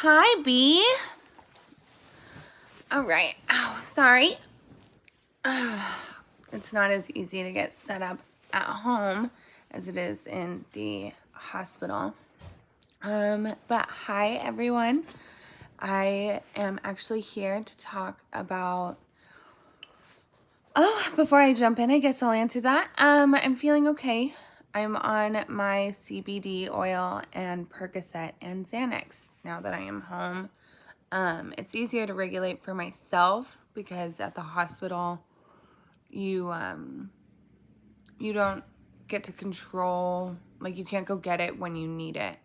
Hi, B. All right. Oh, sorry. It's not as easy to get set up at home as it is in the hospital. But hi, everyone. I am actually here to talk about... Oh, before I jump in, I guess I'll answer that. I'm feeling okay. I'm on my CBD oil and Percocet and Xanax now that I am home. It's easier to regulate for myself because at the hospital, you don't get to control, like you can't go get it when you need it.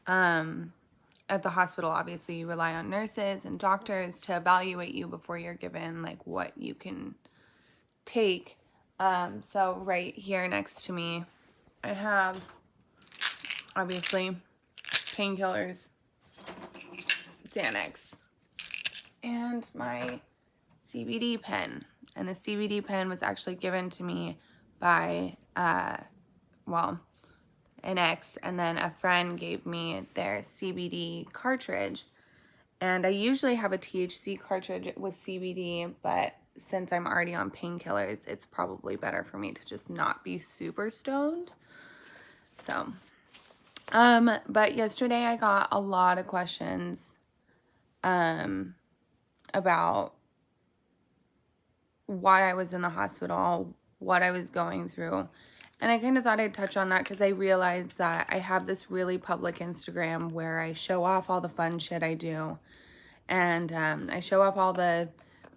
At the hospital, obviously, you rely on nurses and doctors to evaluate you before you're given like what you can take. So right here next to me, I have obviously painkillers, Xanax, and my CBD pen. And the CBD pen was actually given to me by, an ex, and then a friend gave me their CBD cartridge. And I usually have a THC cartridge with CBD, but since I'm already on painkillers, it's probably better for me to just not be super stoned. So, but yesterday I got a lot of questions, about why I was in the hospital, what I was going through. And I kind of thought I'd touch on that because I realized that I have this really public Instagram where I show off all the fun shit I do. And I show off all the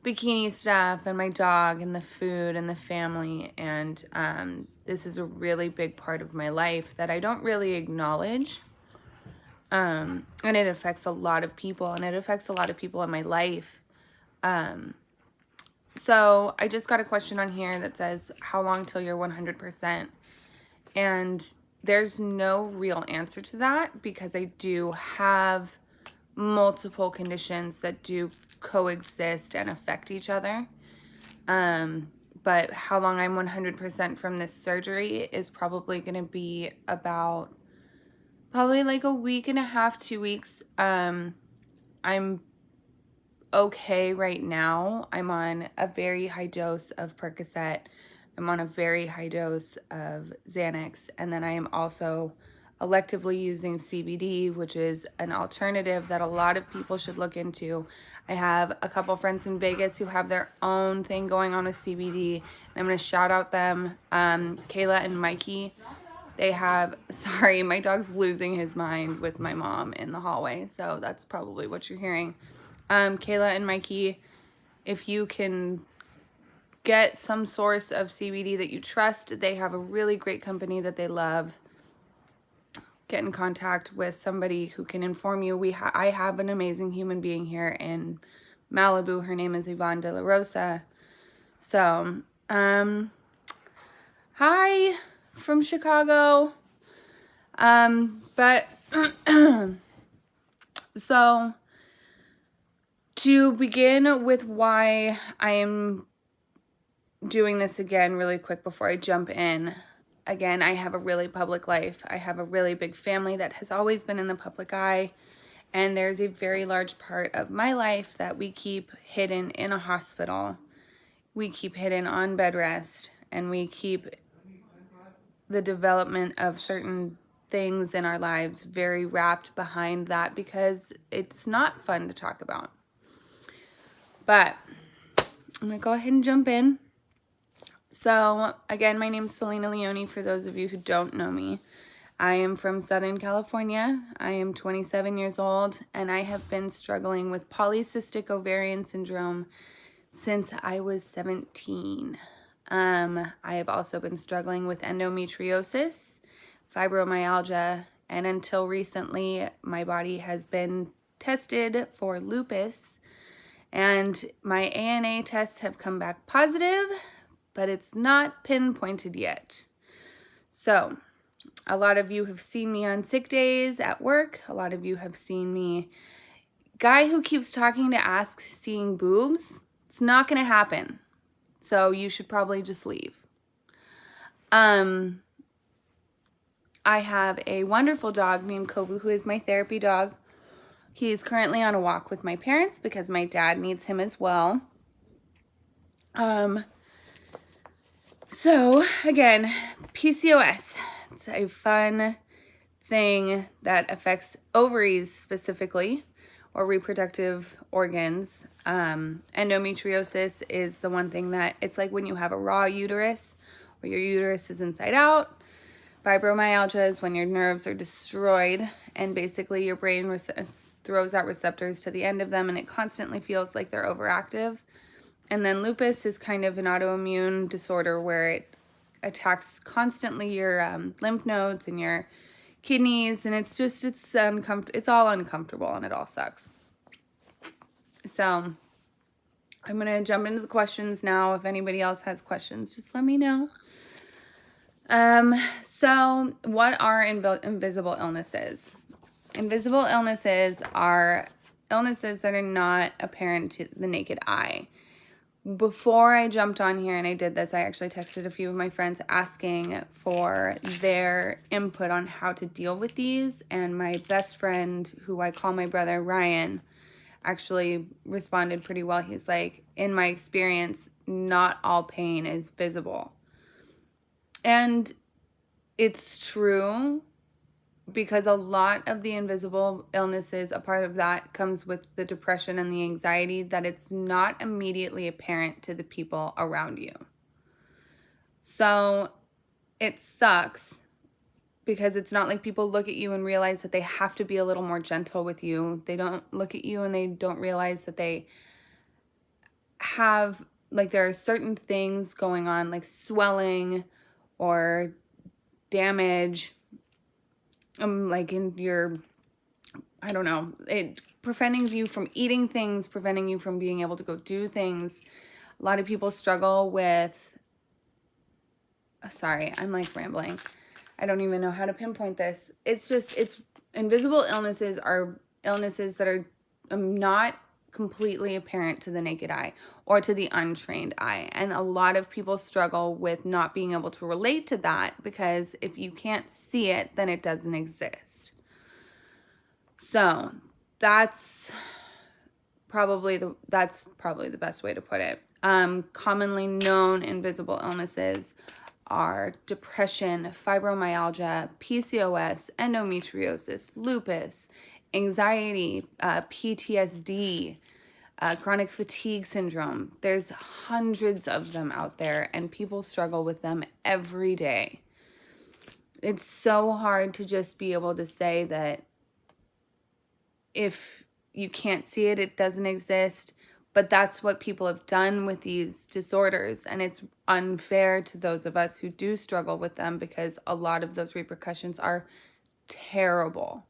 bikini stuff and my dog and the food and the family. And this is a really big part of my life that I don't really acknowledge. And it affects a lot of people, and it affects a lot of people in my life. So I just got a question on here that says, how long till you're 100%? And there's no real answer to that because I do have multiple conditions that do coexist and affect each other. But how long I'm 100% from this surgery is probably going to be about probably like a week and a half, 2 weeks. I'm okay right now. I'm on a very high dose of Percocet. I'm on a very high dose of Xanax. And then I am also electively using CBD, which is an alternative that a lot of people should look into. I have a couple friends in Vegas who have their own thing going on with CBD. And I'm going to shout out them, Kayla and Mikey. They have, sorry, my dog's losing his mind with my mom in the hallway. So that's probably what you're hearing. Kayla and Mikey, if you can get some source of CBD that you trust, they have a really great company that they love. Get in contact with somebody who can inform you. I have an amazing human being here in Malibu. Her name is Yvonne De La Rosa. So, hi from Chicago. But so to begin with why I am doing this again really quick before I jump in. Again, I have a really public life. I have a really big family that has always been in the public eye. And there's a very large part of my life that we keep hidden in a hospital. We keep hidden on bed rest. And we keep the development of certain things in our lives very wrapped behind that because it's not fun to talk about. But I'm going to go ahead and jump in. So, again, my name is Selena Leone, for those of you who don't know me. I am from Southern California. I am 27 years old, and I have been struggling with polycystic ovarian syndrome since I was 17. I have also been struggling with endometriosis, fibromyalgia, and until recently, my body has been tested for lupus, and my ANA tests have come back positive, but it's not pinpointed yet. So, a lot of you have seen me on sick days at work. A lot of you have seen me. Guy who keeps talking to ask seeing boobs, it's not going to happen. So, you should probably just leave. I have a wonderful dog named Kovu, who is my therapy dog. He's currently on a walk with my parents because my dad needs him as well. So again, PCOS, it's a fun thing that affects ovaries specifically, or reproductive organs. Endometriosis is the one thing that, it's like when you have a raw uterus, where your uterus is inside out. Fibromyalgia is when your nerves are destroyed, and basically your brain throws out receptors to the end of them, and it constantly feels like they're overactive. And then lupus is kind of an autoimmune disorder where it attacks constantly your lymph nodes and your kidneys, and it's all uncomfortable, and it all sucks. So I'm going to jump into the questions now. If anybody else has questions, just let me know. So what are invisible illnesses? Invisible illnesses are illnesses that are not apparent to the naked eye. Before I jumped on here and I did this, I actually texted a few of my friends asking for their input on how to deal with these. And my best friend, who I call my brother, Ryan, actually responded pretty well. He's like, in my experience, not all pain is visible. And it's true, because a lot of the invisible illnesses, a part of that comes with the depression and the anxiety, that it's not immediately apparent to the people around you. So it sucks, because it's not like people look at you and realize that they have to be a little more gentle with you. They don't look at you and they don't realize that they have, like, there are certain things going on, like swelling or damage, like in your, I don't know, it preventing you from eating things, preventing you from being able to go do things. A lot of people struggle with, sorry, I'm like rambling. I don't even know how to pinpoint this. It's invisible illnesses are illnesses that are not completely apparent to the naked eye or to the untrained eye. And a lot of people struggle with not being able to relate to that, because if you can't see it, then it doesn't exist. So that's probably the best way to put it. Commonly known invisible illnesses are depression, fibromyalgia, PCOS, endometriosis, lupus, anxiety, PTSD, chronic fatigue syndrome. There's hundreds of them out there, and people struggle with them every day. It's so hard to just be able to say that if you can't see it, it doesn't exist. But that's what people have done with these disorders, and it's unfair to those of us who do struggle with them, because a lot of those repercussions are terrible.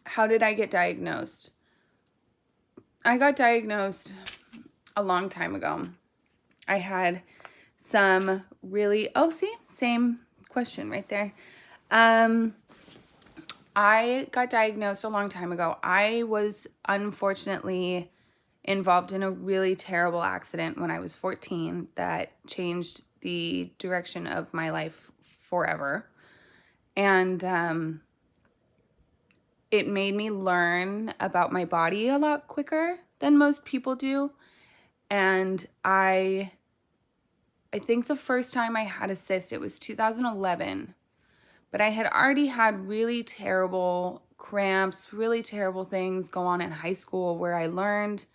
How did I get diagnosed? I got diagnosed a long time ago. I had some really, same question right there. I got diagnosed a long time ago. I was unfortunately involved in a really terrible accident when I was 14 that changed the direction of my life forever. And it made me learn about my body a lot quicker than most people do. And I think the first time I had a cyst, it was 2011. But I had already had really terrible cramps, really terrible things go on in high school, where I learned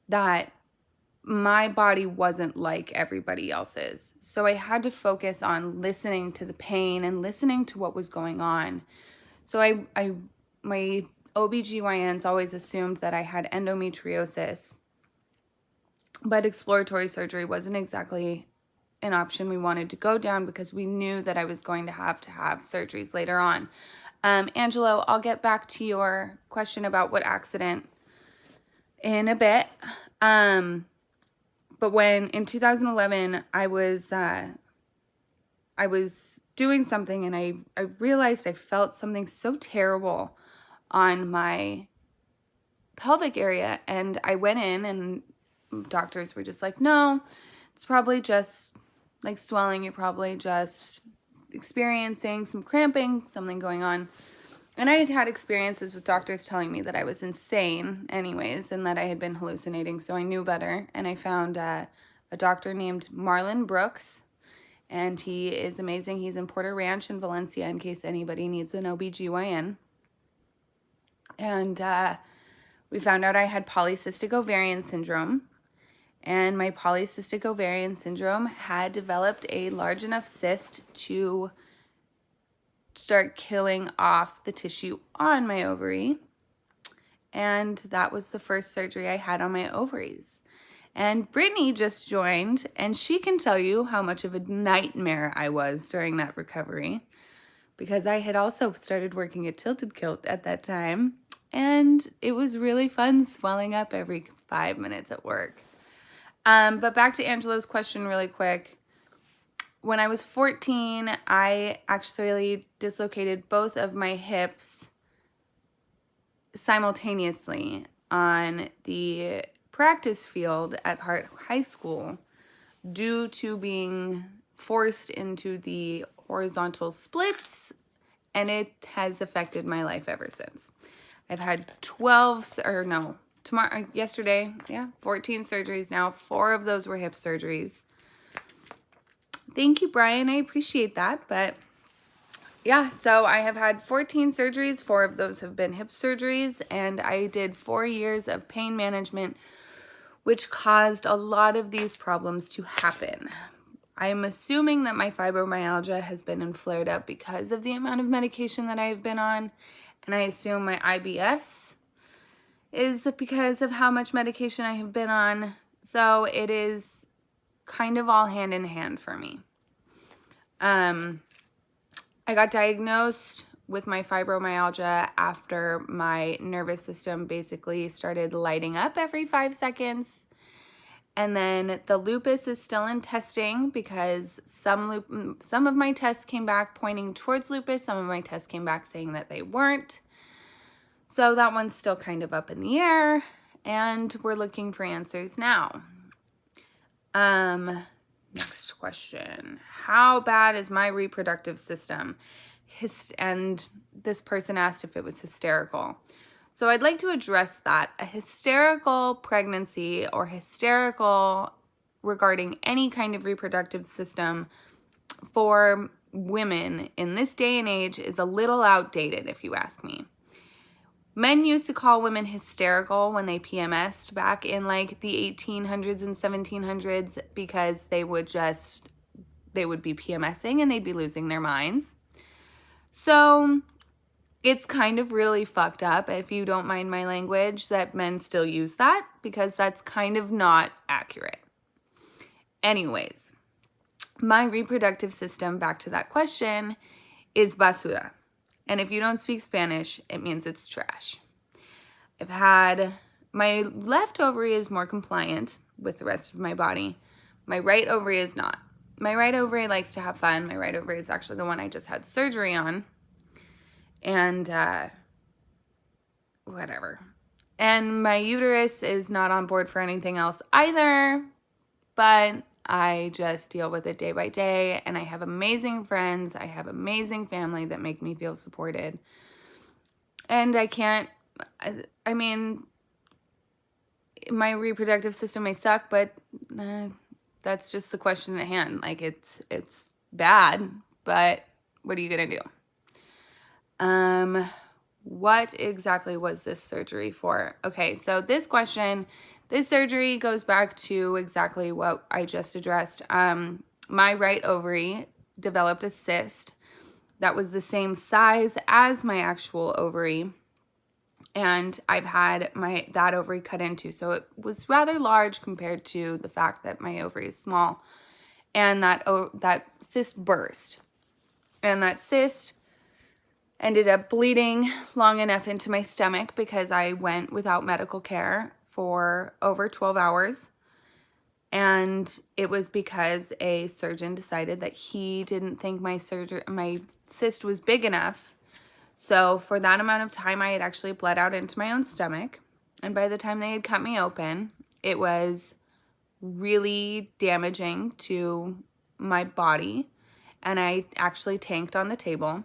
that my body wasn't like everybody else's. So I had to focus on listening to the pain and listening to what was going on. So my OBGYNs always assumed that I had endometriosis, but exploratory surgery wasn't exactly an option we wanted to go down, because we knew that I was going to have surgeries later on. Angelo, I'll get back to your question about what accident in a bit. But when in 2011 I was doing something, and I realized I felt something so terrible on my pelvic area, and I went in, and doctors were just like, no, it's probably just like swelling. You're probably just experiencing some cramping, something going on. And I had had experiences with doctors telling me that I was insane anyways, and that I had been hallucinating, so I knew better. And I found a doctor named Marlon Brooks, and he is amazing. He's in Porter Ranch in Valencia, in case anybody needs an OBGYN. And we found out I had polycystic ovarian syndrome. And my polycystic ovarian syndrome had developed a large enough cyst to start killing off the tissue on my ovary. And that was the first surgery I had on my ovaries. And Brittany just joined, and she can tell you how much of a nightmare I was during that recovery, because I had also started working at Tilted Kilt at that time, and it was really fun swelling up every 5 minutes at work. But back to Angela's question really quick. When I was 14, I actually dislocated both of my hips simultaneously on the practice field at Hart High School due to being forced into the horizontal splits, and it has affected my life ever since. I've had 14 surgeries now. 4 of those were hip surgeries. Thank you, Brian. I appreciate that. But yeah, so I have had 14 surgeries. 4 of those have been hip surgeries, and I did 4 years of pain management, which caused a lot of these problems to happen. I'm assuming that my fibromyalgia has been flared up because of the amount of medication that I've been on, and I assume my IBS is because of how much medication I have been on. So it is kind of all hand in hand for me. I got diagnosed with my fibromyalgia after my nervous system basically started lighting up every 5 seconds. And then the lupus is still in testing, because some of my tests came back pointing towards lupus. Some of my tests came back saying that they weren't. So that one's still kind of up in the air, and we're looking for answers now. Next question. How bad is my reproductive system? And this person asked if it was hysterical. So I'd like to address that. A hysterical pregnancy or hysterical regarding any kind of reproductive system for women in this day and age is a little outdated, if you ask me. Men used to call women hysterical when they PMS'd back in like the 1800s and 1700s, because they would be PMSing and they'd be losing their minds. So it's kind of really fucked up, if you don't mind my language, that men still use that, because that's kind of not accurate. Anyways, my reproductive system, back to that question, is basura. And if you don't speak Spanish, it means it's trash. My left ovary is more compliant with the rest of my body. My right ovary is not. My right ovary likes to have fun. My right ovary is actually the one I just had surgery on. And whatever. And my uterus is not on board for anything else either, but I just deal with it day by day, and I have amazing friends. I have amazing family that make me feel supported. And my reproductive system may suck, but that's just the question at hand. Like, it's bad, but what are you gonna do? What exactly was this surgery for? Okay, so this surgery goes back to exactly what I just addressed. My right ovary developed a cyst that was the same size as my actual ovary, and I've had that ovary cut into, so it was rather large compared to the fact that my ovary is small, and that cyst burst, and that cyst ended up bleeding long enough into my stomach, because I went without medical care for over 12 hours. And it was because a surgeon decided that he didn't think my cyst was big enough. So for that amount of time, I had actually bled out into my own stomach. And by the time they had cut me open, it was really damaging to my body. And I actually tanked on the table.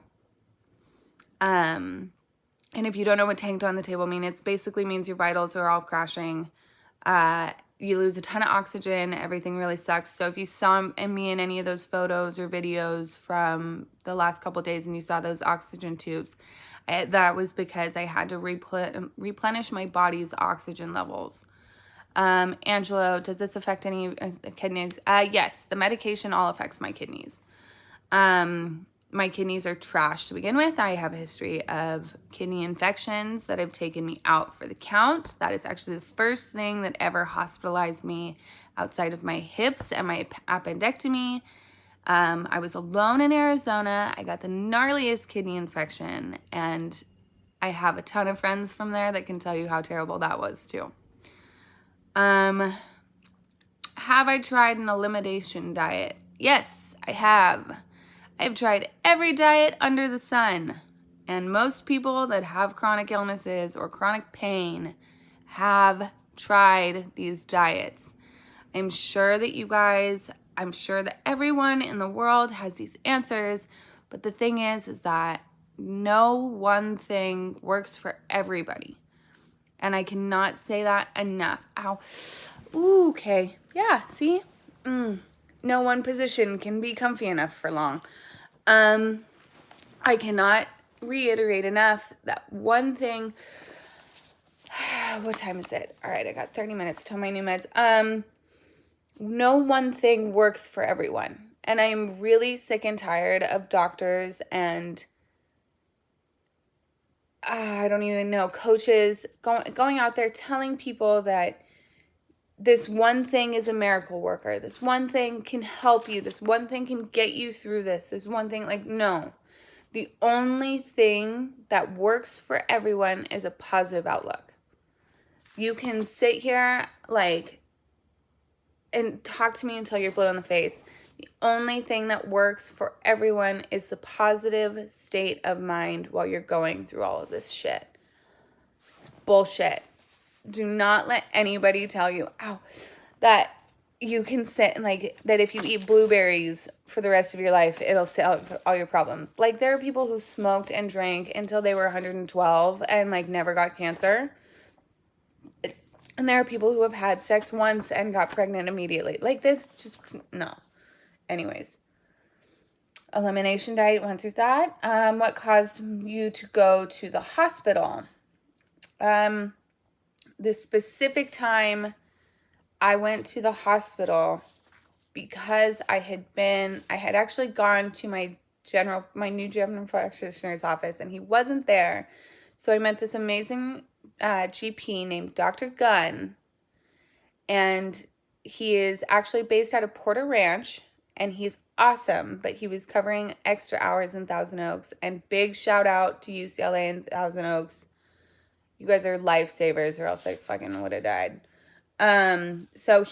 And if you don't know what tanked on the table means, it basically means your vitals are all crashing. You lose a ton of oxygen. Everything really sucks. So if you saw me in any of those photos or videos from the last couple of days and you saw those oxygen tubes, that was because I had to replenish my body's oxygen levels. Angelo, does this affect any kidneys? Yes, the medication all affects my kidneys. My kidneys are trash to begin with. I have a history of kidney infections that have taken me out for the count. That is actually the first thing that ever hospitalized me outside of my hips and my appendectomy. I was alone in Arizona. I got the gnarliest kidney infection, and I have a ton of friends from there that can tell you how terrible that was too. Have I tried an elimination diet? Yes, I have. I've tried every diet under the sun, and most people that have chronic illnesses or chronic pain have tried these diets. I'm sure that everyone in the world has these answers, but the thing is that no one thing works for everybody. And I cannot say that enough. Ow. Ooh, okay. Yeah, see? No one position can be comfy enough for long. I cannot reiterate enough that one thing. What time is it? All right, I got 30 minutes till my new meds. No one thing works for everyone. And I'm really sick and tired of doctors and I don't even know, coaches going out there telling people that this one thing is a miracle worker. This one thing can help you. This one thing can get you through this. This one thing, no. The only thing that works for everyone is a positive outlook. You can sit here, and talk to me until you're blue in the face. The only thing that works for everyone is the positive state of mind while you're going through all of this shit. It's bullshit. Do not let anybody tell you, that you can sit and that if you eat blueberries for the rest of your life, it'll solve all your problems. There are people who smoked and drank until they were 112 and never got cancer. And there are people who have had sex once and got pregnant immediately. This, just, no. Anyways. Elimination diet, went through that. What caused you to go to the hospital? The specific time I went to the hospital because I had actually gone to my new general practitioner's office and he wasn't there. So I met this amazing GP named Dr. Gunn, and he is actually based out of Porter Ranch, and he's awesome, but he was covering extra hours in Thousand Oaks, and big shout out to UCLA and Thousand Oaks. You guys are lifesavers, or else I fucking would have died. So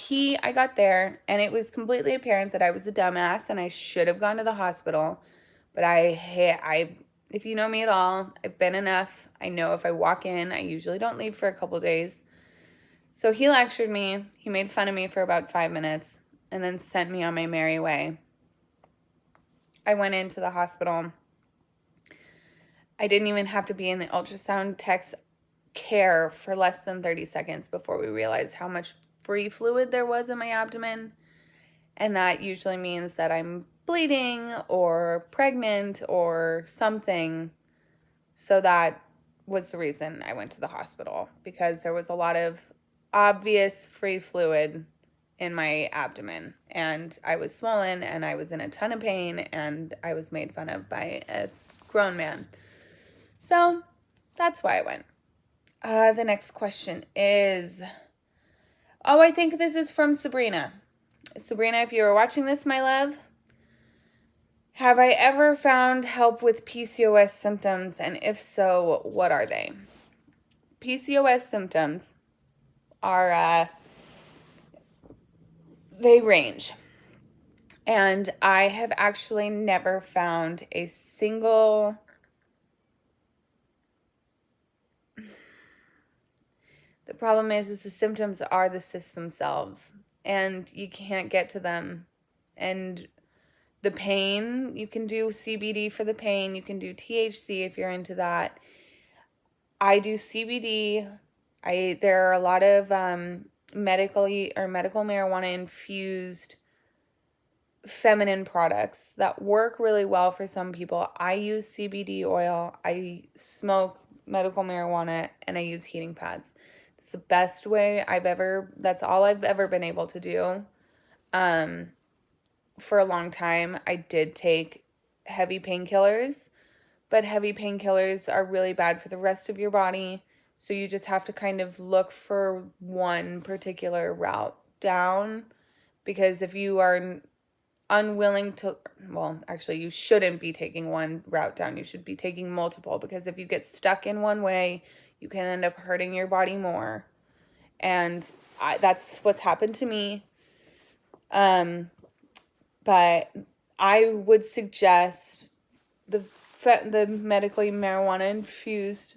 I got there, and it was completely apparent that I was a dumbass, and I should have gone to the hospital, but if you know me at all, I've been enough. I know if I walk in, I usually don't leave for a couple days. So he lectured me, he made fun of me for about 5 minutes, and then sent me on my merry way. I went into the hospital. I didn't even have to be in the ultrasound tech's care for less than 30 seconds before we realized how much free fluid there was in my abdomen. And that usually means that I'm bleeding or pregnant or something. So that was the reason I went to the hospital, because there was a lot of obvious free fluid in my abdomen, and I was swollen, and I was in a ton of pain, and I was made fun of by a grown man. So that's why I went. The next question is, I think this is from Sabrina. Sabrina, if you are watching this, my love, have I ever found help with PCOS symptoms, and if so, what are they? PCOS symptoms are, they range. And I have actually never found a single The problem is the symptoms are the cysts themselves, and you can't get to them. And the pain, you can do CBD for the pain, you can do THC if you're into that. I do CBD. There are a lot of medical marijuana infused feminine products that work really well for some people. I use CBD oil. I smoke medical marijuana, and I use heating pads. It's the best way that's all I've ever been able to do. For a long time, I did take heavy painkillers, but heavy painkillers are really bad for the rest of your body. So you just have to kind of look for one particular route down, because if you are unwilling to, well, actually, you shouldn't be taking one route down. You should be taking multiple, because if you get stuck in one way, you can end up hurting your body more. And that's what's happened to me. But I would suggest the medically marijuana infused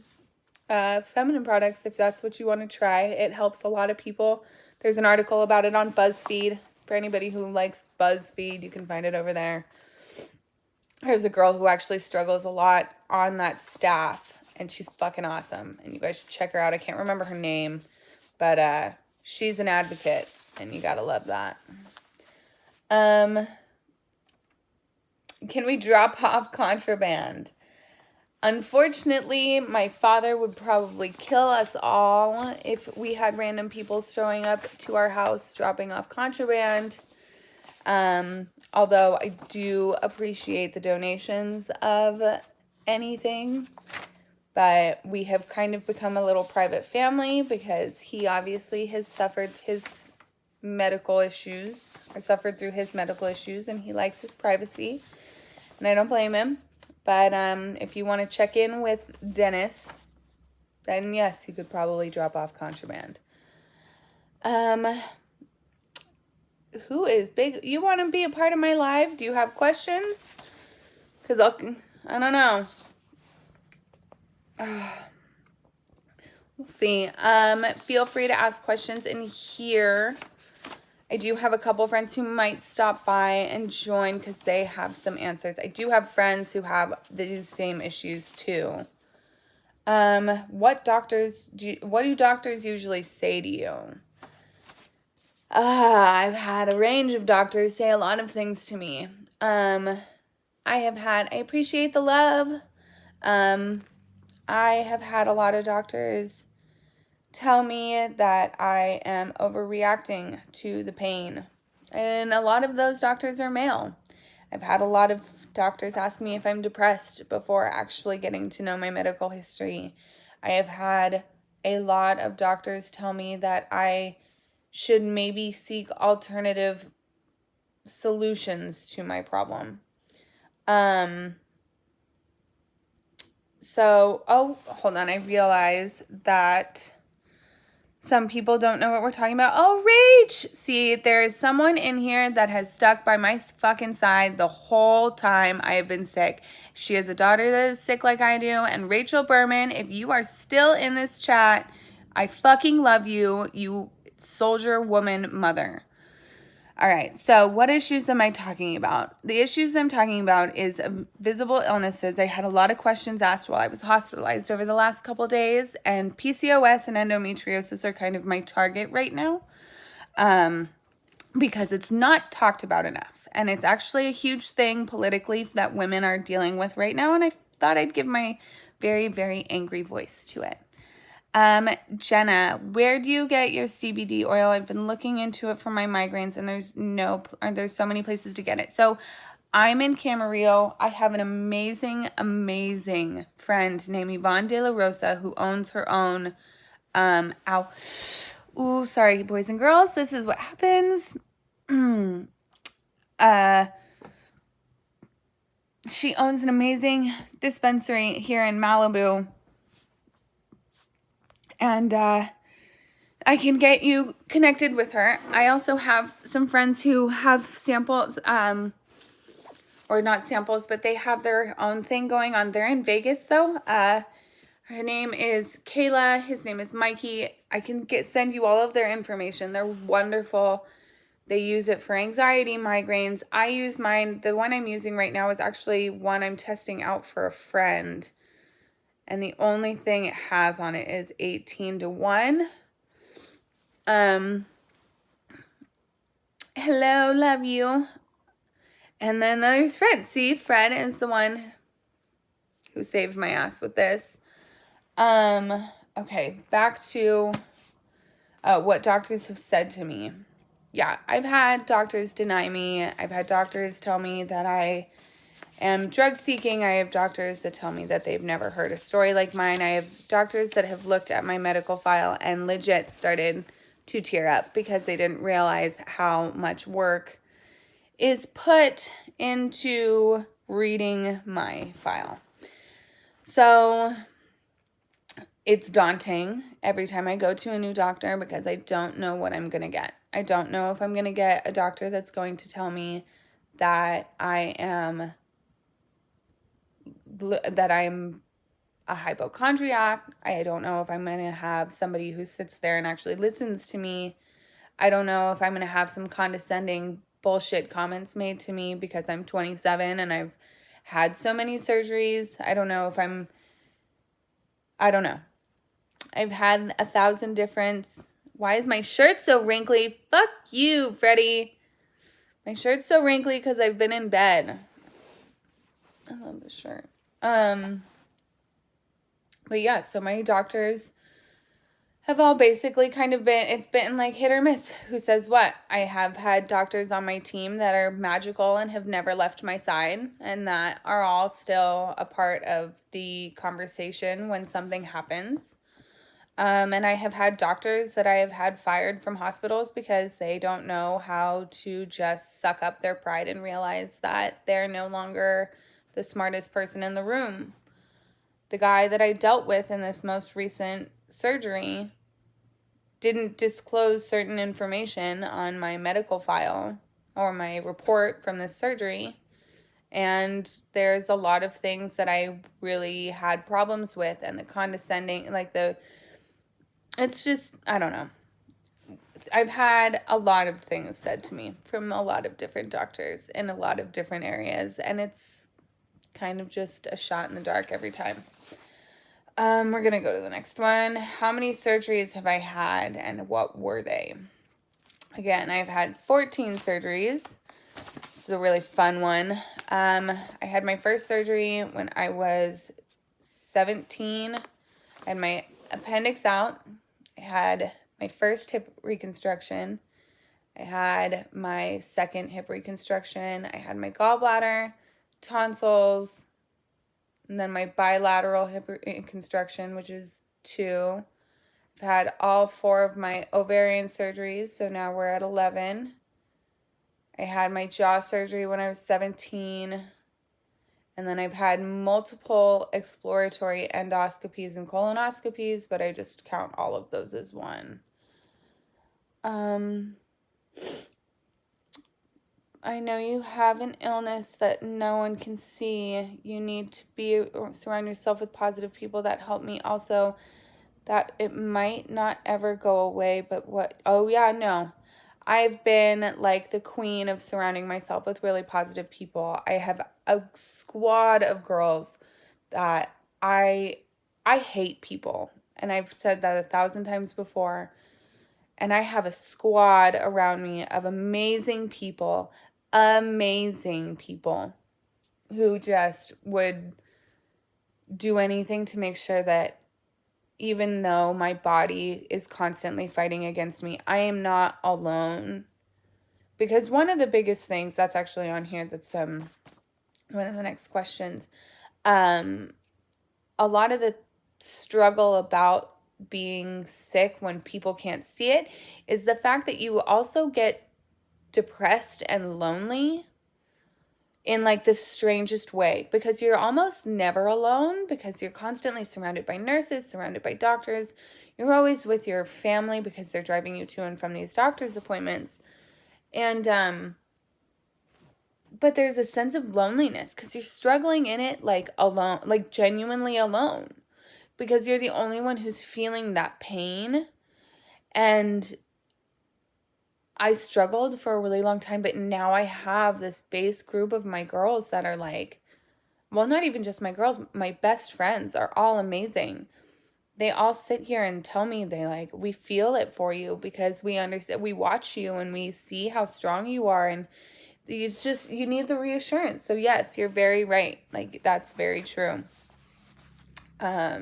feminine products if that's what you want to try. It helps a lot of people. There's an article about it on BuzzFeed. For anybody who likes BuzzFeed, you can find it over there. There's a girl who actually struggles a lot on that staff, and she's fucking awesome. And you guys should check her out. I can't remember her name, but she's an advocate, and you gotta love that. Can we drop off contraband? Unfortunately, my father would probably kill us all if we had random people showing up to our house dropping off contraband. Although I do appreciate the donations of anything, but we have kind of become a little private family because he obviously has suffered his medical issues, or suffered through his medical issues, and he likes his privacy, and I don't blame him. But if you want to check in with Dennis, then yes, you could probably drop off contraband. Who is big? You want to be a part of my live? Do you have questions? Because I don't know. We'll see. Feel free to ask questions in here. I do have a couple friends who might stop by and join because they have some answers. I do have friends who have these same issues too. What do doctors usually say to you? I've had a range of doctors say a lot of things to me. I appreciate the love. I have had a lot of doctors tell me that I am overreacting to the pain. And a lot of those doctors are male. I've had a lot of doctors ask me if I'm depressed before actually getting to know my medical history. I have had a lot of doctors tell me that I should maybe seek alternative solutions to my problem. Hold on, I realize that some people don't know what we're talking about. Oh, Rach! See, there is someone in here that has stuck by my fucking side the whole time I have been sick. She has a daughter that is sick like I do. And Rachel Berman, if you are still in this chat, I fucking love you, you soldier woman mother. All right, so what issues am I talking about? The issues I'm talking about is visible illnesses. I had a lot of questions asked while I was hospitalized over the last couple days, and PCOS and endometriosis are kind of my target right now because it's not talked about enough. And it's actually a huge thing politically that women are dealing with right now, and I thought I'd give my very, very angry voice to it. Jenna, where do you get your CBD oil? I've been looking into it for my migraines, and there's so many places to get it. So I'm in Camarillo. I have an amazing, amazing friend named Yvonne De La Rosa who owns her own, sorry, boys and girls. This is what happens. She owns an amazing dispensary here in Malibu. And I can get you connected with her. I also have some friends who have samples, or not samples, but they have their own thing going on. They're in Vegas, though. Her name is Kayla. His name is Mikey. I can send you all of their information. They're wonderful. They use it for anxiety, migraines. I use mine. The one I'm using right now is actually one I'm testing out for a friend. And the only thing it has on it is 18-1. Hello, love you. And then there's Fred. See, Fred is the one who saved my ass with this. Okay, back to what doctors have said to me. Yeah, I've had doctors deny me. I've had doctors tell me that I am drug seeking. I have doctors that tell me that they've never heard a story like mine. I have doctors that have looked at my medical file and legit started to tear up because they didn't realize how much work is put into reading my file. So it's daunting every time I go to a new doctor because I don't know what I'm going to get. I don't know if I'm going to get a doctor that's going to tell me that I'm a hypochondriac. I don't know if I'm going to have somebody who sits there and actually listens to me. I don't know if I'm going to have some condescending bullshit comments made to me because I'm 27 and I've had so many surgeries. I don't know. I've had 1,000 different... Why is my shirt so wrinkly? Fuck you, Freddie. My shirt's so wrinkly because I've been in bed. I love this shirt. But yeah, so my doctors have all basically kind of it's been like hit or miss. Who says what? I have had doctors on my team that are magical and have never left my side and that are all still a part of the conversation when something happens. And I have had doctors that I have had fired from hospitals because they don't know how to just suck up their pride and realize that they're no longer the smartest person in the room. The guy that I dealt with in this most recent surgery didn't disclose certain information on my medical file or my report from this surgery. And there's a lot of things that I really had problems with, and the condescending, it's just, I don't know. I've had a lot of things said to me from a lot of different doctors in a lot of different areas, and it's kind of just a shot in the dark every time. We're going to go to the next one. How many surgeries have I had and what were they? Again, I've had 14 surgeries. This is a really fun one. I had my first surgery when I was 17. I had my appendix out. I had my first hip reconstruction. I had my second hip reconstruction. I had my gallbladder, tonsils, and then my bilateral hip reconstruction, which is 2. I've had all 4 of my ovarian surgeries, so now we're at 11. I had my jaw surgery when I was 17. And then I've had multiple exploratory endoscopies and colonoscopies, but I just count all of those as one. I know you have an illness that no one can see. You need to surround yourself with positive people. That help me also. That it might not ever go away, but what? Oh yeah, no. I've been like the queen of surrounding myself with really positive people. I have a squad of girls that I hate people. And I've said that 1,000 times before. And I have a squad around me of amazing people who just would do anything to make sure that even though my body is constantly fighting against me, I am not alone. Because one of the biggest things that's actually on here, that's one of the next questions, a lot of the struggle about being sick when people can't see it is the fact that you also get depressed and lonely in like the strangest way, because you're almost never alone because you're constantly surrounded by nurses, surrounded by doctors. You're always with your family because they're driving you to and from these doctor's appointments. And but there's a sense of loneliness because you're struggling in it like alone, like genuinely alone, because you're the only one who's feeling that pain. And I struggled for a really long time, but now I have this base group of my girls that are like, well, not even just my girls, my best friends are all amazing. They all sit here and tell me we feel it for you because we understand, we watch you and we see how strong you are, and it's just, you need the reassurance. So yes, you're very right. Like, that's very true. How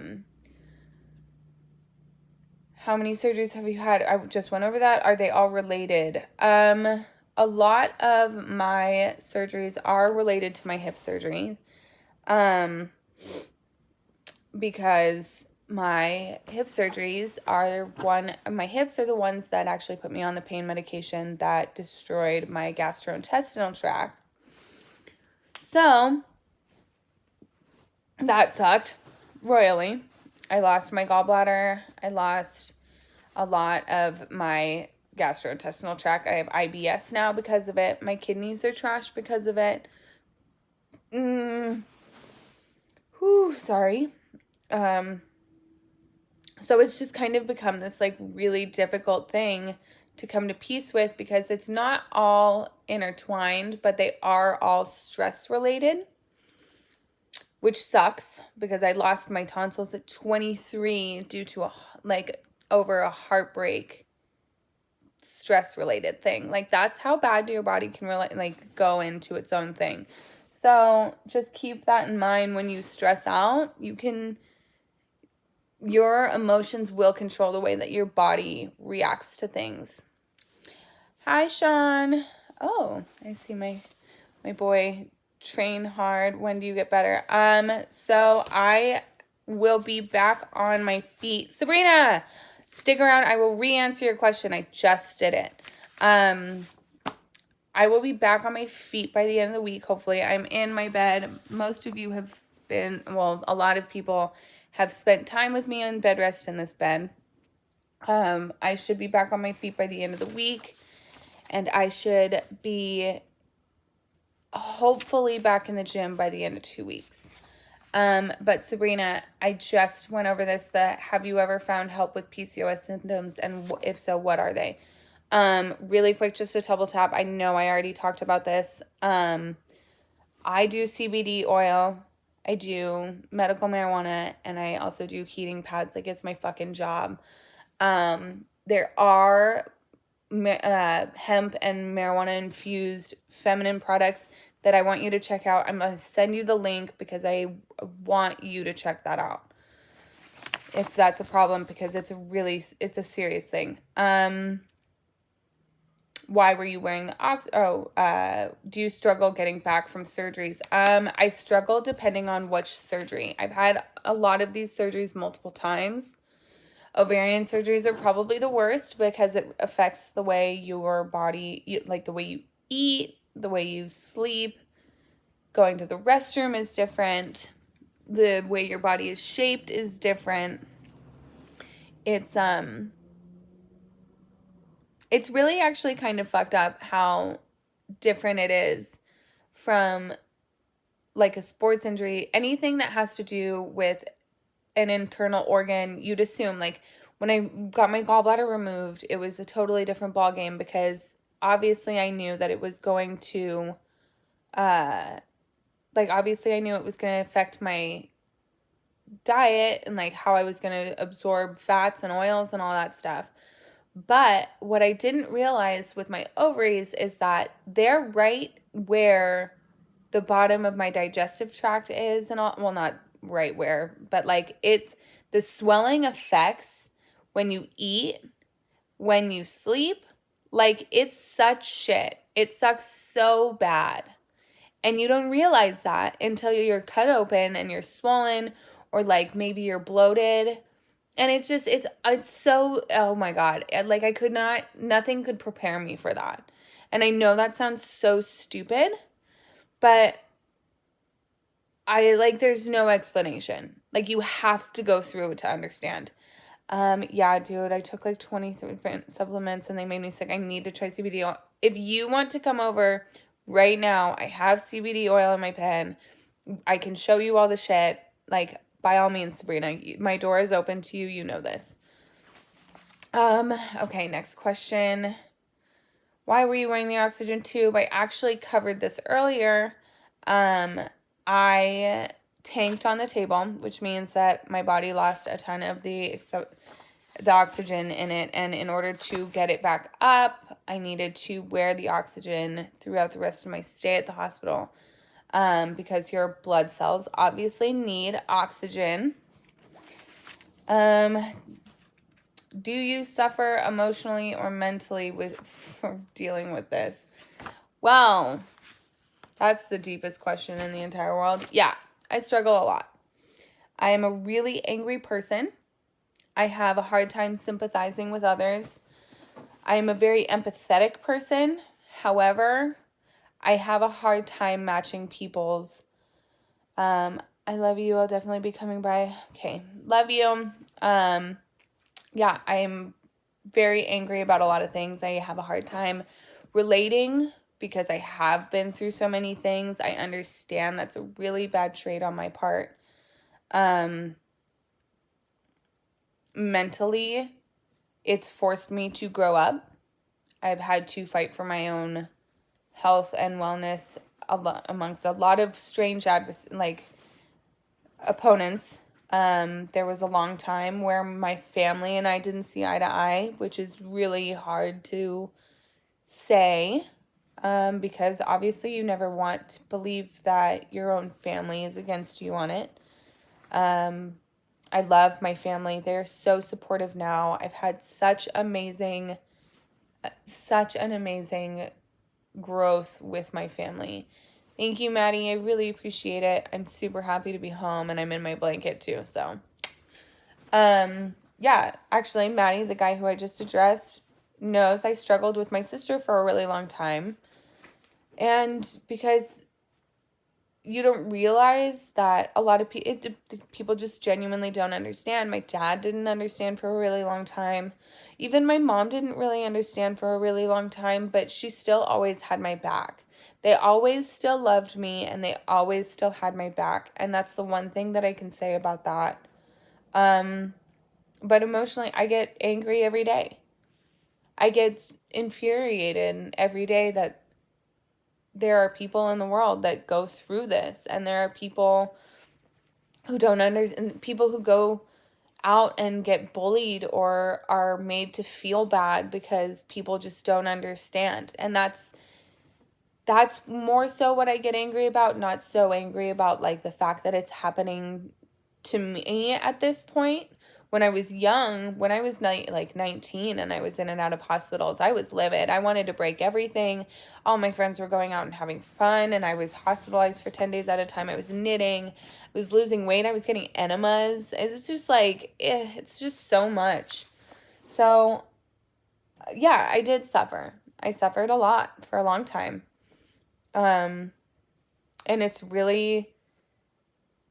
many surgeries have you had? I just went over that. Are they all related? A lot of my surgeries are related to my hip surgery. Because my hip surgeries are my hips are the ones that actually put me on the pain medication that destroyed my gastrointestinal tract. So that sucked royally. I lost my gallbladder. I lost a lot of my gastrointestinal tract. I have IBS now because of it. My kidneys are trashed because of it. Sorry. So it's just kind of become this like really difficult thing to come to peace with, because it's not all intertwined, but they are all stress related, which sucks because I lost my tonsils at 23 due to over a heartbreak stress related thing. Like, that's how bad your body can really go into its own thing. So just keep that in mind. When you stress out, your emotions will control the way that your body reacts to things. Hi, Sean. Oh, I see my boy train hard. When do you get better? So I will be back on my feet. Sabrina, stick around. I will re-answer your question. I just did it. I will be back on my feet by the end of the week, hopefully. I'm in my bed. Most of you have been, well, a lot of people have spent time with me on bed rest in this bed. I should be back on my feet by the end of the week, and I should be hopefully back in the gym by the end of 2 weeks. But Sabrina, I just went over this, have you ever found help with PCOS symptoms, and if so, what are they? Really quick, just a double tap. I know I already talked about this. I do CBD oil. I do medical marijuana, and I also do heating pads. Like, it's my fucking job. There are hemp and marijuana infused feminine products that I want you to check out. I'm going to send you the link because I want you to check that out, if that's a problem, because it's a serious thing. Why were you wearing the do you struggle getting back from surgeries? I struggle depending on which surgery. I've had a lot of these surgeries multiple times. Ovarian surgeries are probably the worst because it affects the way your body, like the way you eat, the way you sleep. Going to the restroom is different. The way your body is shaped is different. It's really actually kind of fucked up how different it is from like a sports injury. Anything that has to do with an internal organ, you'd assume, like when I got my gallbladder removed, it was a totally different ballgame, because obviously I knew that it was going to, obviously I knew it was going to affect my diet and like how I was going to absorb fats and oils and all that stuff. But what I didn't realize with my ovaries is that they're right where the bottom of my digestive tract is, and all, well, not right where, but like it's, the swelling affects when you eat, when you sleep. Like, it's such shit. It sucks so bad. And you don't realize that until you're cut open and you're swollen, or like maybe you're bloated. And it's just, it's so, oh my God. Like, nothing could prepare me for that. And I know that sounds so stupid, but there's no explanation. Like, you have to go through it to understand. Yeah, dude, I took like 23 different supplements and they made me sick. I need to try CBD oil. If you want to come over right now, I have CBD oil in my pen. I can show you all the shit. Like, by all means, Sabrina, my door is open to you. You know this. Okay, next question. Why were you wearing the oxygen tube? I actually covered this earlier. I tanked on the table, which means that my body lost a ton of the oxygen in it. And in order to get it back up, I needed to wear the oxygen throughout the rest of my stay at the hospital, because your blood cells obviously need oxygen. Do you suffer emotionally or mentally for dealing with this? Well, that's the deepest question in the entire world. Yeah, I struggle a lot. I am a really angry person. I have a hard time sympathizing with others. I am a very empathetic person. However, I have a hard time matching people's, I love you, I'll definitely be coming by. Okay, love you. Yeah, I'm very angry about a lot of things. I have a hard time relating because I have been through so many things. I understand that's a really bad trait on my part. Mentally, it's forced me to grow up. I've had to fight for my own health and wellness amongst a lot of strange opponents. There was a long time where my family and I didn't see eye to eye, which is really hard to say, because obviously you never want to believe that your own family is against you on it. I love my family. They're so supportive now. I've had such an amazing growth with my family. Thank you, Maddie. I really appreciate it. I'm super happy to be home, and I'm in my blanket too. So, yeah, actually, Maddie, the guy who I just addressed, knows I struggled with my sister for a really long time. And because you don't realize that a lot of people just genuinely don't understand. My dad didn't understand for a really long time. Even my mom didn't really understand for a really long time, but she still always had my back. They always still loved me, and they always still had my back. And that's the one thing that I can say about that. But emotionally, I get angry every day. I get infuriated every day that there are people in the world that go through this, and there are people who don't understand, people who go out and get bullied or are made to feel bad because people just don't understand. And that's more so what I get angry about, not so angry about like the fact that it's happening to me at this point. When I was young, when I was 19 and I was in and out of hospitals, I was livid. I wanted to break everything. All my friends were going out and having fun, and I was hospitalized for 10 days at a time. I was knitting. I was losing weight. I was getting enemas. It's just it's just so much. So, yeah, I did suffer. I suffered a lot for a long time. And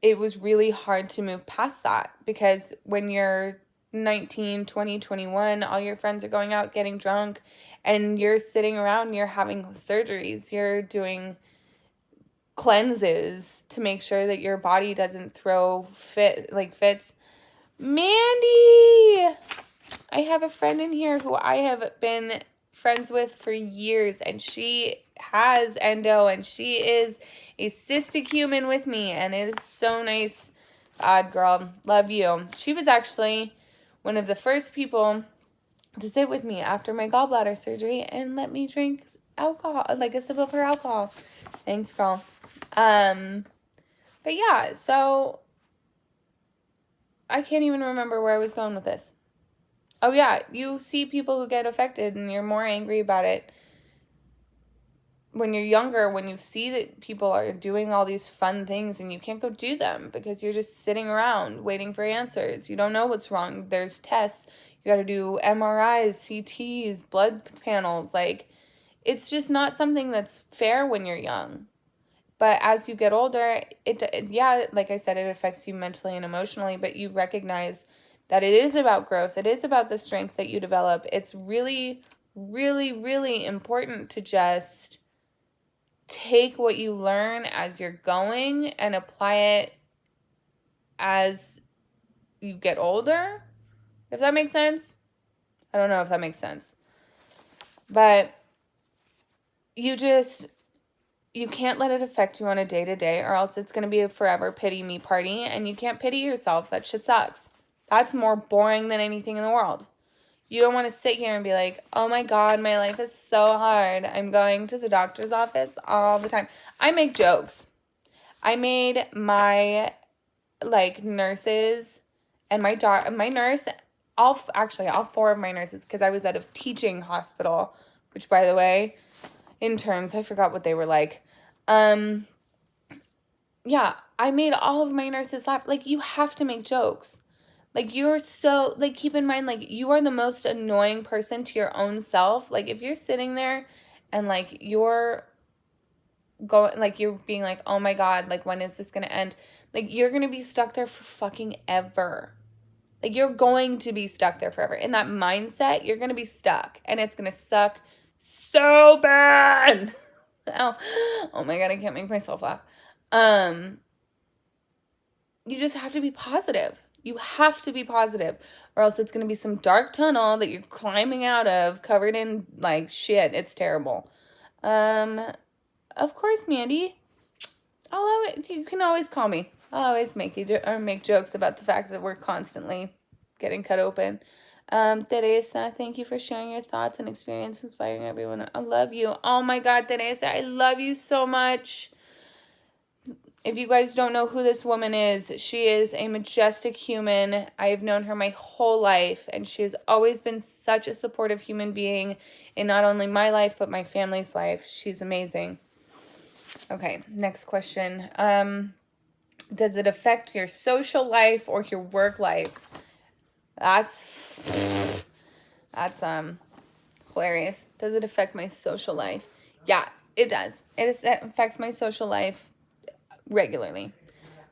it was really hard to move past that, because when you're 19, 20, 21, all your friends are going out getting drunk, and you're sitting around, you're having surgeries, you're doing cleanses to make sure that your body doesn't throw fits. Mandy! I have a friend in here who I have been friends with for years, and she has endo, and she is a cystic human with me, and it is so nice. God, girl, love you. She was actually one of the first people to sit with me after my gallbladder surgery and let me drink alcohol, like a sip of her alcohol. Thanks, girl. But yeah, so I can't even remember where I was going with this. Oh yeah, you see people who get affected and you're more angry about it when you're younger, when you see that people are doing all these fun things and you can't go do them because you're just sitting around waiting for answers. You don't know what's wrong. There's tests. You got to do MRIs, CTs, blood panels. It's just not something that's fair when you're young. But as you get older, like I said, it affects you mentally and emotionally, but you recognize that it is about growth. It is about the strength that you develop. It's really, really, really important to just take what you learn as you're going and apply it as you get older, if that makes sense. I don't know if that makes sense. But you just you can't let it affect you on a day-to-day, or else it's going to be a forever pity me party, and you can't pity yourself. That shit sucks. That's more boring than anything in the world. You don't want to sit here and be like, oh my God, my life is so hard. I'm going to the doctor's office all the time. I make jokes. I made my, like, nurses and my nurse, all four of my nurses, because I was at a teaching hospital, which, by the way, interns, I forgot what they were like. Yeah, I made all of my nurses laugh. Like, you have to make jokes. Like, you're so, like, keep in mind, like, you are the most annoying person to your own self. Like, if you're sitting there and, like, you're going, like, you're being like, oh my God, like, when is this gonna end? Like, you're gonna be stuck there for fucking ever. Like, you're going to be stuck there forever. In that mindset, you're gonna be stuck. And it's gonna suck so bad. Oh my God, I can't make myself laugh. You just have to be positive. You have to be positive, or else it's going to be some dark tunnel that you're climbing out of, covered in, like, shit. It's terrible. Of course, Mandy. You can always call me. I'll always make jokes about the fact that we're constantly getting cut open. Teresa, thank you for sharing your thoughts and experience, inspiring everyone. I love you. Oh my God, Teresa, I love you so much. If you guys don't know who this woman is, she is a majestic human. I have known her my whole life, and she has always been such a supportive human being in not only my life, but my family's life. She's amazing. Okay, next question. Does it affect your social life or your work life? That's hilarious. Does it affect my social life? Yeah, it does. It affects my social life regularly.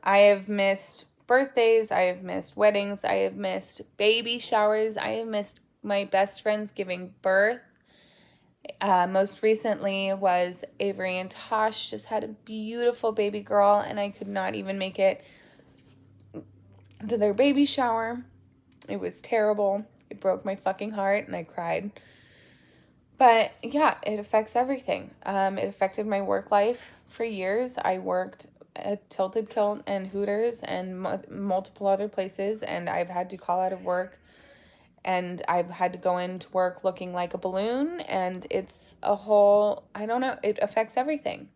I have missed birthdays, I have missed weddings, I have missed baby showers, I have missed my best friends giving birth. Most recently was Avery and Tosh just had a beautiful baby girl, and I could not even make it to their baby shower. It was terrible. It broke my fucking heart, and I cried. But yeah, it affects everything. It affected my work life for years. I worked at Tilted Kilt and Hooters and multiple other places, and I've had to call out of work, and I've had to go into work looking like a balloon, and it's a whole, I don't know, it affects everything.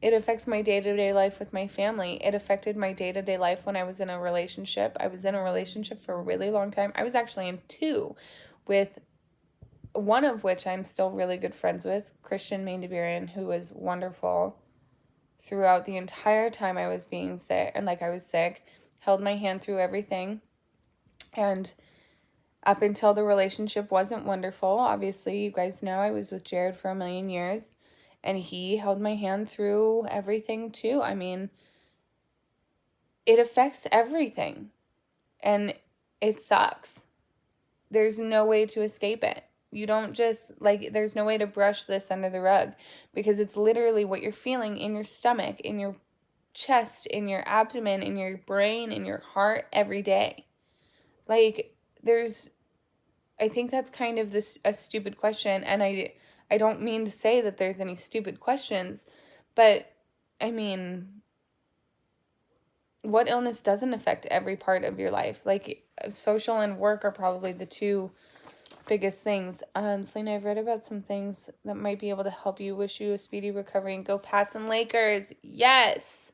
It affects my day-to-day life with my family. It affected my day-to-day life when I was in a relationship. I was in a relationship for a really long time. I was actually in two, with one of which I'm still really good friends with, Christian Maindeburian, who was wonderful throughout the entire time I was being sick, and like I was sick, held my hand through everything. And up until the relationship wasn't wonderful, obviously, you guys know I was with Jared for 1,000,000 years, and he held my hand through everything too. I mean, it affects everything, and it sucks. There's no way to escape it. You don't just, like, there's no way to brush this under the rug, because it's literally what you're feeling in your stomach, in your chest, in your abdomen, in your brain, in your heart every day. Like, I think that's kind of a stupid question, and I don't mean to say that there's any stupid questions, but, I mean, what illness doesn't affect every part of your life? Like, social and work are probably the two biggest things. Selena, I've read about some things that might be able to help you. Wish you a speedy recovery, and go Pats and Lakers. Yes!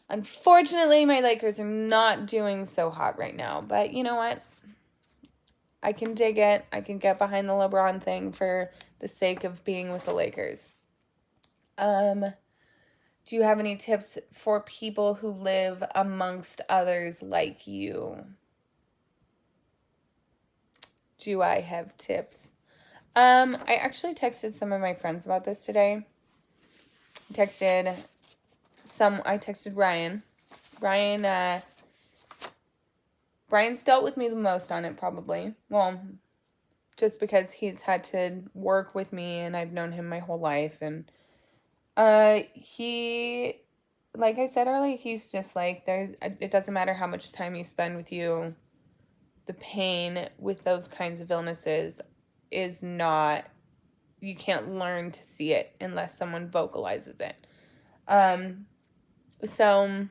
Unfortunately, my Lakers are not doing so hot right now, but you know what? I can dig it. I can get behind the LeBron thing for the sake of being with the Lakers. Do you have any tips for people who live amongst others like you? Do I have tips? I actually texted some of my friends about this today. I texted Ryan. Brian's dealt with me the most on it, probably. Well, just because he's had to work with me and I've known him my whole life. And he, like I said earlier, he's just like, it doesn't matter how much time you spend with you, the pain with those kinds of illnesses is not you can't learn to see it unless someone vocalizes it. So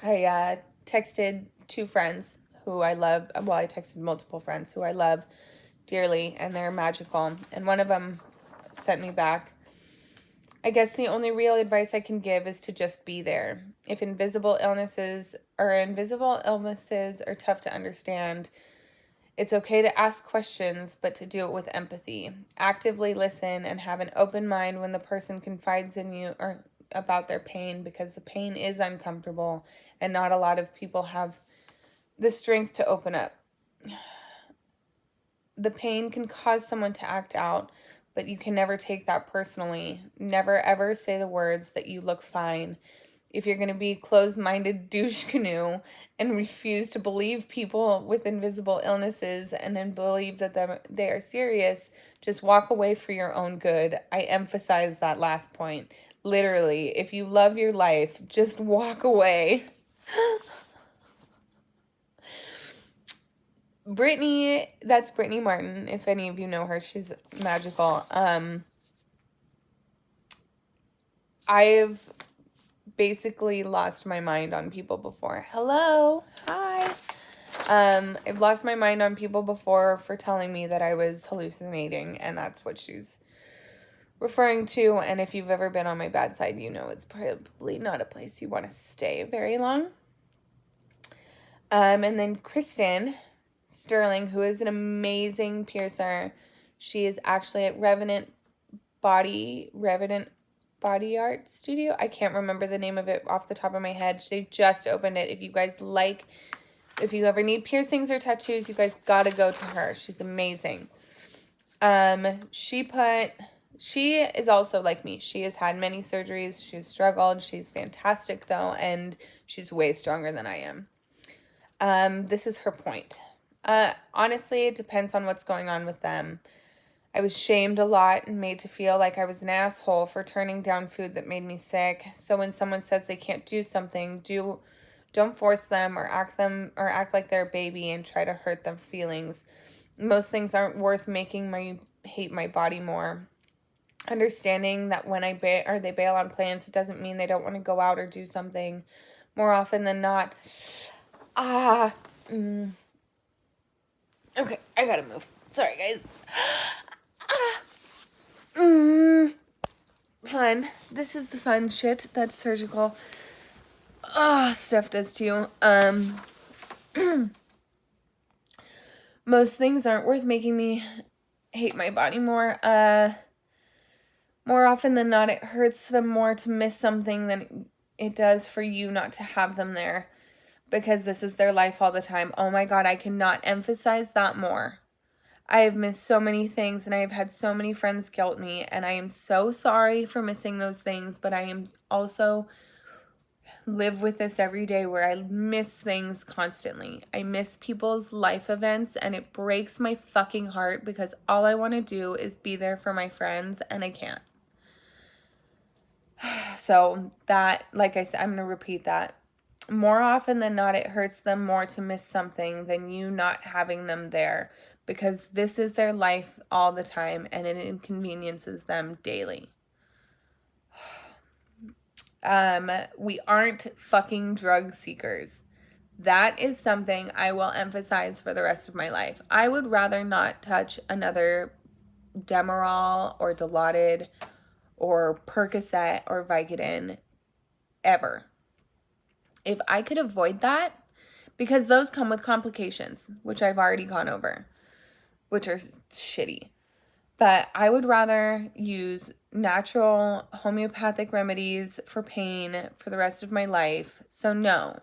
I texted two friends who I love. Well, I texted multiple friends who I love dearly, and they're magical. And one of them sent me back, I guess the only real advice I can give is to just be there. If invisible illnesses are tough to understand, it's okay to ask questions, but to do it with empathy. Actively listen and have an open mind when the person confides in you or about their pain, because the pain is uncomfortable and not a lot of people have the strength to open up. The pain can cause someone to act out, but you can never take that personally. Never ever say the words that you look fine. If you're going to be closed-minded douche canoe and refuse to believe people with invisible illnesses and then believe that they are serious, just walk away for your own good. I emphasize that last point. Literally, if you love your life, just walk away. Brittany, that's Brittany Martin. If any of you know her, she's magical. I've basically lost my mind on people before. Hello. Hi. I've lost my mind on people before for telling me that I was hallucinating, and that's what she's referring to. And if you've ever been on my bad side, you know it's probably not a place you want to stay very long. And then Kristen Sterling, who is an amazing piercer. She is actually at Revenant Body Art Studio. I can't remember the name of it off the top of my head. They just opened it. If you ever need piercings or tattoos, you guys gotta go to her. She's amazing. She is also like me. She has had many surgeries. She's struggled. She's fantastic though, and she's way stronger than I am. This is her point. Honestly, it depends on what's going on with them. I was shamed a lot and made to feel like I was an asshole for turning down food that made me sick. So when someone says they can't do something, don't force them or act like they're a baby and try to hurt their feelings. Most things aren't worth making me hate my body more. Understanding that when they bail on plans, it doesn't mean they don't want to go out or do something. More often than not, okay, I gotta move. Sorry, guys. Fun. This is the fun shit that surgical stuff does to you. Most things aren't worth making me hate my body more. More often than not, it hurts them more to miss something than it does for you not to have them there, because this is their life all the time. Oh my God, I cannot emphasize that more. I have missed so many things, and I have had so many friends guilt me, and I am so sorry for missing those things, but I am also live with this every day where I miss things constantly. I miss people's life events, and it breaks my fucking heart because all I want to do is be there for my friends, and I can't. So that, like I said, I'm going to repeat that. More often than not, it hurts them more to miss something than you not having them there, because this is their life all the time and it inconveniences them daily. We aren't fucking drug seekers. That is something I will emphasize for the rest of my life. I would rather not touch another Demerol or Dilaudid or Percocet or Vicodin ever. If I could avoid that, because those come with complications, which I've already gone over, which are shitty. But I would rather use natural homeopathic remedies for pain for the rest of my life. So no,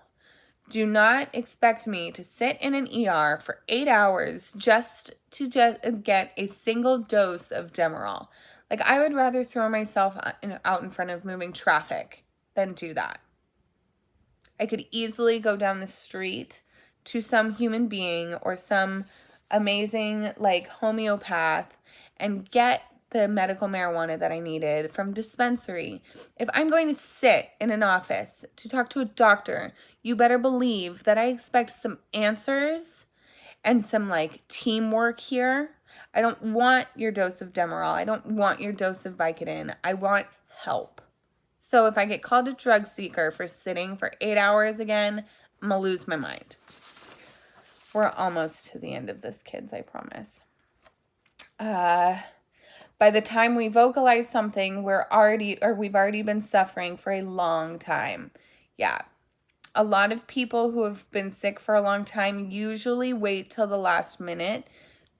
do not expect me to sit in an ER for 8 hours just to get a single dose of Demerol. Like, I would rather throw myself out in front of moving traffic than do that. I could easily go down the street to some human being or some amazing like homeopath and get the medical marijuana that I needed from dispensary. If I'm going to sit in an office to talk to a doctor, you better believe that I expect some answers and some like teamwork here. I don't want your dose of Demerol. I don't want your dose of Vicodin. I want help. So if I get called a drug seeker for sitting for 8 hours again, I'm going to lose my mind. We're almost to the end of this, kids, I promise. By the time we vocalize something, we've already been suffering for a long time. Yeah. A lot of people who have been sick for a long time usually wait till the last minute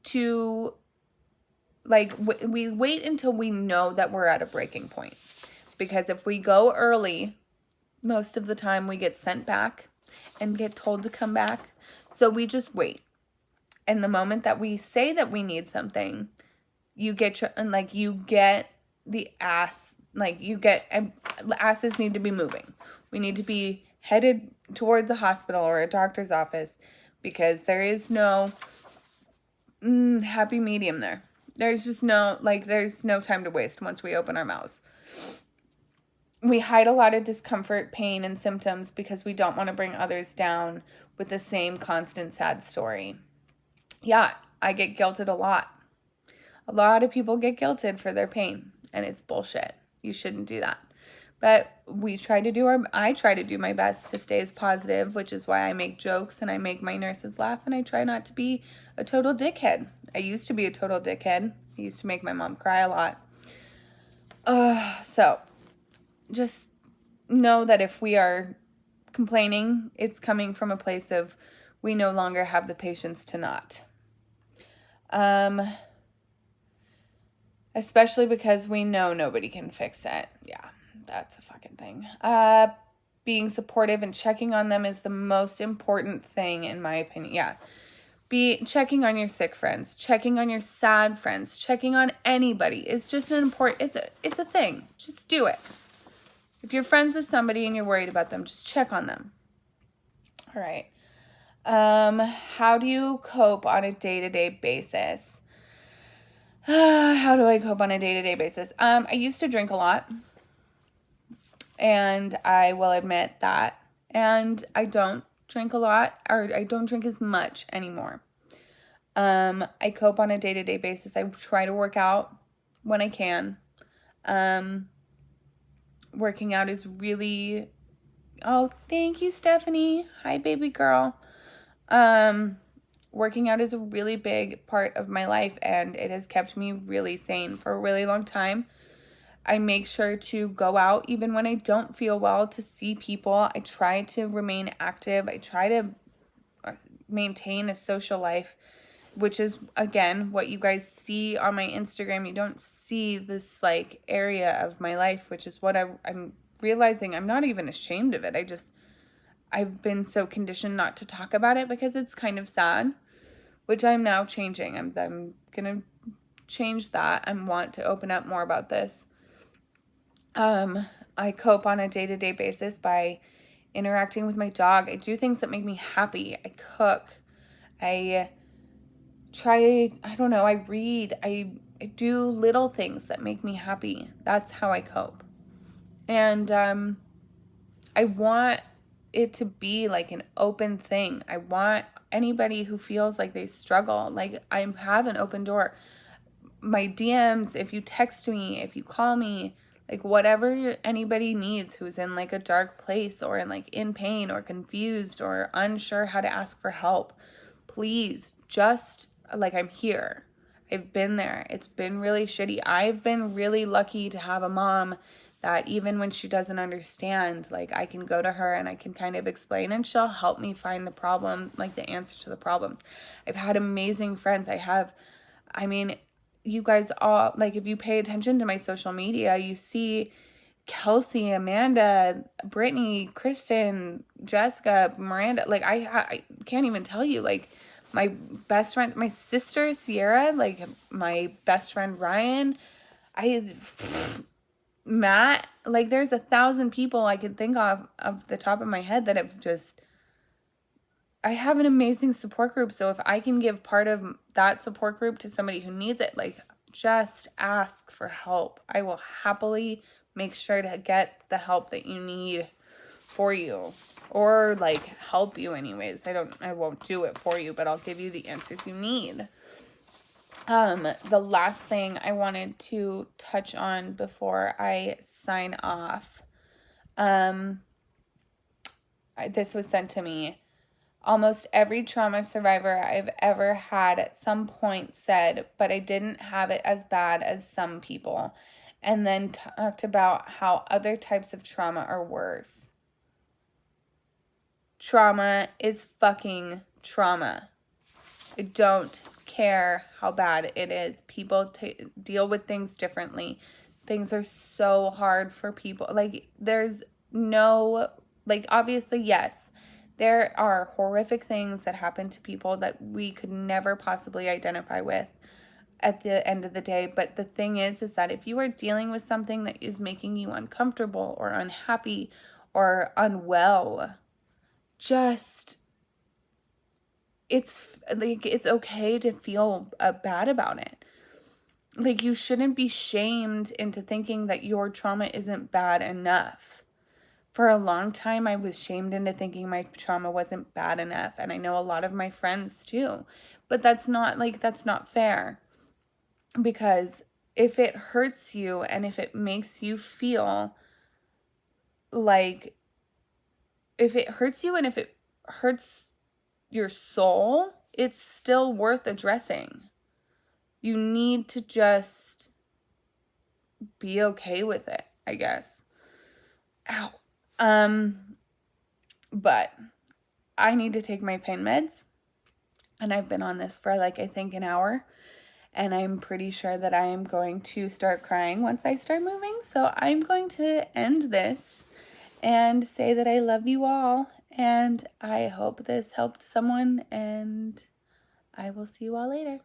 to, like, we wait until we know that we're at a breaking point. Because if we go early, most of the time we get sent back and get told to come back. So we just wait. And the moment that we say that we need something, asses need to be moving. We need to be headed towards a hospital or a doctor's office, because there is no happy medium there. There's just there's no time to waste once we open our mouths. We hide a lot of discomfort, pain, and symptoms because we don't want to bring others down with the same constant sad story. Yeah, I get guilted a lot. A lot of people get guilted for their pain, and it's bullshit. You shouldn't do that. But I try to do my best to stay as positive, which is why I make jokes and I make my nurses laugh, and I try not to be a total dickhead. I used to be a total dickhead. I used to make my mom cry a lot. So just know that if we are complaining, it's coming from a place of we no longer have the patience to not. Especially because we know nobody can fix it. Yeah, that's a fucking thing. Being supportive and checking on them is the most important thing, in my opinion. Yeah. Checking on your sick friends, checking on your sad friends, checking on anybody. It's just it's a thing. Just do it. If you're friends with somebody and you're worried about them, just check on them. All right. How do you cope on a day-to-day basis? How do I cope on a day-to-day basis? I used to drink a lot, and I will admit that. And I don't drink a lot, or I don't drink as much anymore. I cope on a day-to-day basis. I try to work out when I can. Working out is really... Oh, thank you, Stephanie. Hi, baby girl. Working out is a really big part of my life, and it has kept me really sane for a really long time. I make sure to go out even when I don't feel well to see people. I try to remain active. I try to maintain a social life, which is, again, what you guys see on my Instagram. You don't see this area of my life, which is what I'm realizing. I'm not even ashamed of it. I've been so conditioned not to talk about it because it's kind of sad, which I'm now changing. I'm going to change that. I want to open up more about this. I cope on a day-to-day basis by interacting with my dog. I do things that make me happy. I cook. I read. I do little things that make me happy. That's how I cope. And I want it to be an open thing. I want anybody who feels like they struggle, I have an open door. My DMs, if you text me, if you call me, whatever anybody needs who's in a dark place or in pain or confused or unsure how to ask for help, please just I'm here. I've been there. It's been really shitty. I've been really lucky to have a mom that even when she doesn't understand, I can go to her and I can kind of explain and she'll help me find the problem, the answer to the problems. I've had amazing friends. You guys all, if you pay attention to my social media, you see Kelsey, Amanda, Brittany, Kristen, Jessica, Miranda. I can't even tell you, my best friend, my sister, Sierra, my best friend, Ryan, Matt, there's 1,000 people I could think of the top of my head that I have an amazing support group. So if I can give part of that support group to somebody who needs it, just ask for help. I will happily make sure to get the help that you need for you, or help you anyways. I won't do it for you, but I'll give you the answers you need. The last thing I wanted to touch on before I sign off, this was sent to me. Almost every trauma survivor I've ever had at some point said, but I didn't have it as bad as some people. And then talked about how other types of trauma are worse. Trauma is fucking trauma. I don't care how bad it is. People deal with things differently. Things are so hard for people. Like, there's no, like, obviously, yes, there are horrific things that happen to people that we could never possibly identify with at the end of the day. But the thing is that if you are dealing with something that is making you uncomfortable or unhappy or unwell, just, it's like, it's okay to feel bad about it. Like, you shouldn't be shamed into thinking that your trauma isn't bad enough. For a long time, I was shamed into thinking my trauma wasn't bad enough. And I know a lot of my friends too. But that's not fair. Because if it hurts you and if it makes you feel like, if it hurts you and if it hurts your soul, it's still worth addressing. You need to just be okay with it, I guess. Ow. But I need to take my pain meds. And I've been on this for I think an hour. And I'm pretty sure that I am going to start crying once I start moving. So I'm going to end this and say that I love you all. And I hope this helped someone. And I will see you all later.